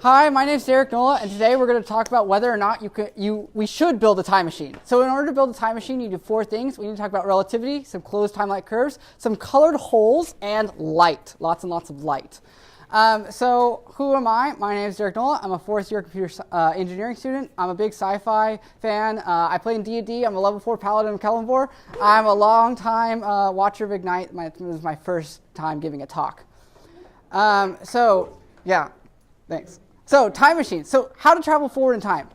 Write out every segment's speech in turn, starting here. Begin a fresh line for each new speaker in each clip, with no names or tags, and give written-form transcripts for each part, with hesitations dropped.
Hi, my name is Nola, and today we're going to talk about whether or not we should build a time machine. So in order to build a time machine, you do four things. We need to talk about relativity, some closed time-like curves, some colored holes, and light, lots and lots of light. So who am I? My name is Nola. I'm a fourth-year computer engineering student. I'm a big sci-fi fan. I play in D&D. I'm a level 4 paladin of Kellenvor. I'm a long-time watcher of Ignite. This is my first time giving a talk. Yeah, thanks. So, time machines. So, how to travel forward in time?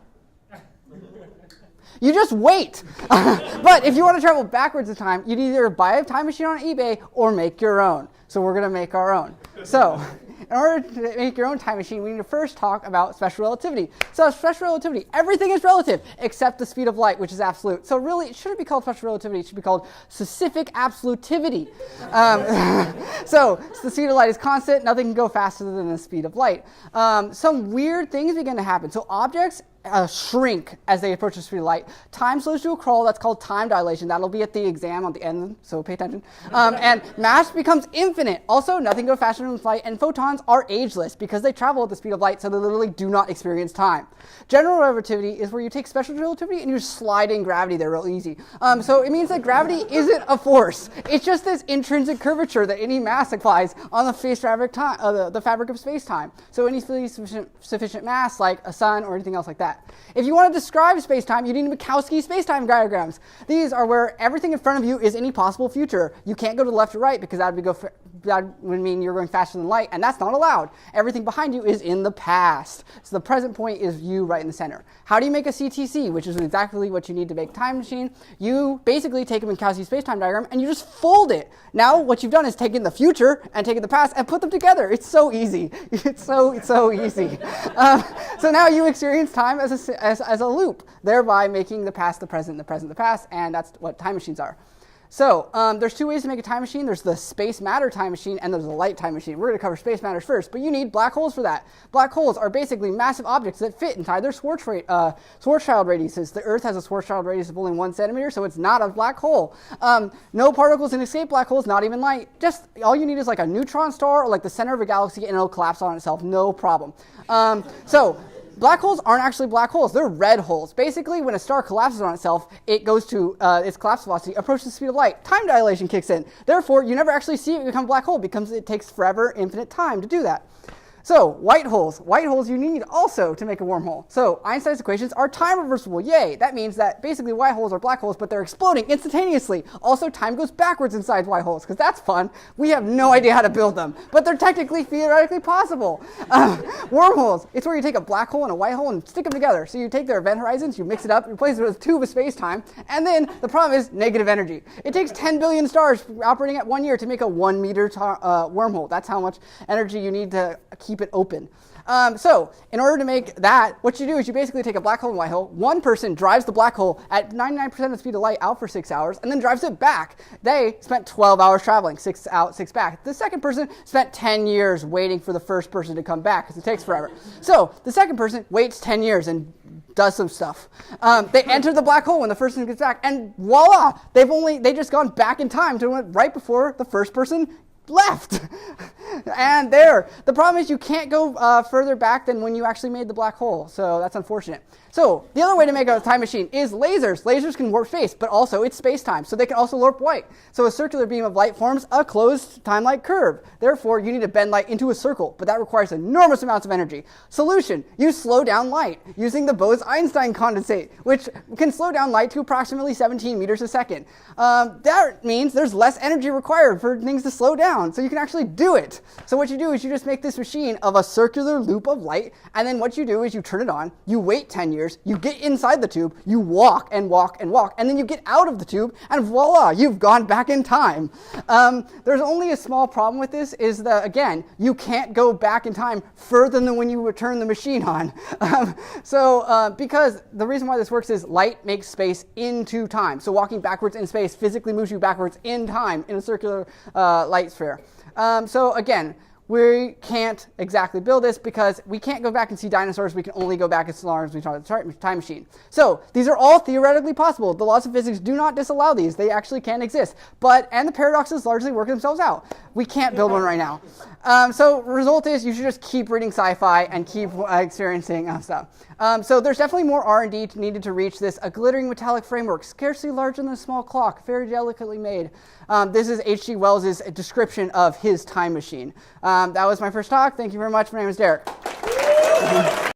You just wait. But if you want to travel backwards in time, you'd either buy a time machine on eBay or make your own. So, we're going to make our own. So, in order to make your own time machine, we need to first talk about special relativity. So, special relativity, everything is relative except the speed of light, which is absolute. So, really, it shouldn't be called special relativity. It should be called specific absolutivity. So, the speed of light is constant. Nothing can go faster than the speed of light. Some weird things begin to happen. So, objects shrink as they approach the speed of light. Time slows to a crawl. That's called time dilation. That'll be at the exam on the end, so pay attention. And mass becomes infinite. Also, nothing goes faster than light, and photons are ageless because they travel at the speed of light, so they literally do not experience time. General relativity is where you take special relativity and you're sliding gravity there real easy. So it means that gravity isn't a force. It's just this intrinsic curvature that any mass applies on the the fabric of space-time. So any sufficient mass, like a sun or anything else like that. If you want to describe space-time, you need Minkowski space-time diagrams. These are where everything in front of you is any possible future. You can't go to the left or right because that would mean you're going faster than light, and that's not allowed. Everything behind you is in the past. So the present point is you right in the center. How do you make a CTC, which is exactly what you need to make a time machine? You basically take a Minkowski space-time diagram and you just fold it. Now what you've done is taken the future and taken the past and put them together. It's so easy. It's so easy. So now you experience time as a loop, thereby making the past the present, the present the past, and that's what time machines are. So there's two ways to make a time machine. There's the space matter time machine and there's the light time machine. We're going to cover space matters first, but you need black holes for that. Black holes are basically massive objects that fit inside their Schwarzschild radiuses. The Earth has a Schwarzschild radius of only 1 centimeter, so it's not a black hole. No particles can escape black holes, not even light. Just all you need is like a neutron star or like the center of a galaxy, and it'll collapse on itself, no problem. Black holes aren't actually black holes. They're red holes. Basically, when a star collapses on itself, it goes to its collapse velocity, approaches the speed of light. Time dilation kicks in. Therefore, you never actually see it become a black hole because it takes forever, infinite time to do that. So, white holes. White holes you need also to make a wormhole. So, Einstein's equations are time reversible. Yay! That means that basically white holes are black holes, but they're exploding instantaneously. Also, time goes backwards inside white holes, because that's fun. We have no idea how to build them, but they're technically, theoretically possible. Wormholes. It's where you take a black hole and a white hole and stick them together. So you take their event horizons, you mix it up, replace it with a tube of space-time, and then the problem is negative energy. It takes 10 billion stars operating at 1 year to make a 1 meter wormhole. That's how much energy you need to keep it open. So, in order to make that, what you do is you basically take a black hole and white hole. One person drives the black hole at 99% of the speed of light out for 6 hours, and then drives it back. They spent 12 hours traveling, 6 out, 6 back. The second person spent 10 years waiting for the first person to come back, because it takes forever. So, the second person waits 10 years and does some stuff. They enter the black hole when the first person gets back, and voila! They just gone back in time to right before the first person left. And there. The problem is you can't go further back than when you actually made the black hole. So that's unfortunate. So the other way to make a time machine is lasers. Lasers can warp space, but also it's space-time. So they can also warp light. So a circular beam of light forms a closed time-like curve. Therefore, you need to bend light into a circle, but that requires enormous amounts of energy. Solution, you slow down light using the Bose-Einstein condensate, which can slow down light to approximately 17 meters a second. That means there's less energy required for things to slow down, so you can actually do it. So what you do is you just make this machine of a circular loop of light, and then what you do is you turn it on, you wait 10 years, you get inside the tube, you walk and walk and walk, and then you get out of the tube, and voila, you've gone back in time. There's only a small problem with this, is that, again, you can't go back in time further than when you turn the machine on. Because the reason why this works is light makes space into time. So walking backwards in space physically moves you backwards in time in a circular light sphere. So again, we can't exactly build this because we can't go back and see dinosaurs. We can only go back as long as we try the time machine. So these are all theoretically possible. The laws of physics do not disallow these. They actually can exist. And the paradoxes largely work themselves out. We can't build one right now. So result is you should just keep reading sci-fi and keep experiencing stuff. So there's definitely more R&D needed to reach this. A glittering metallic framework, scarcely larger than a small clock, very delicately made. This is H.G. Wells' description of his time machine. That was my first talk. Thank you very much. My name is Derek.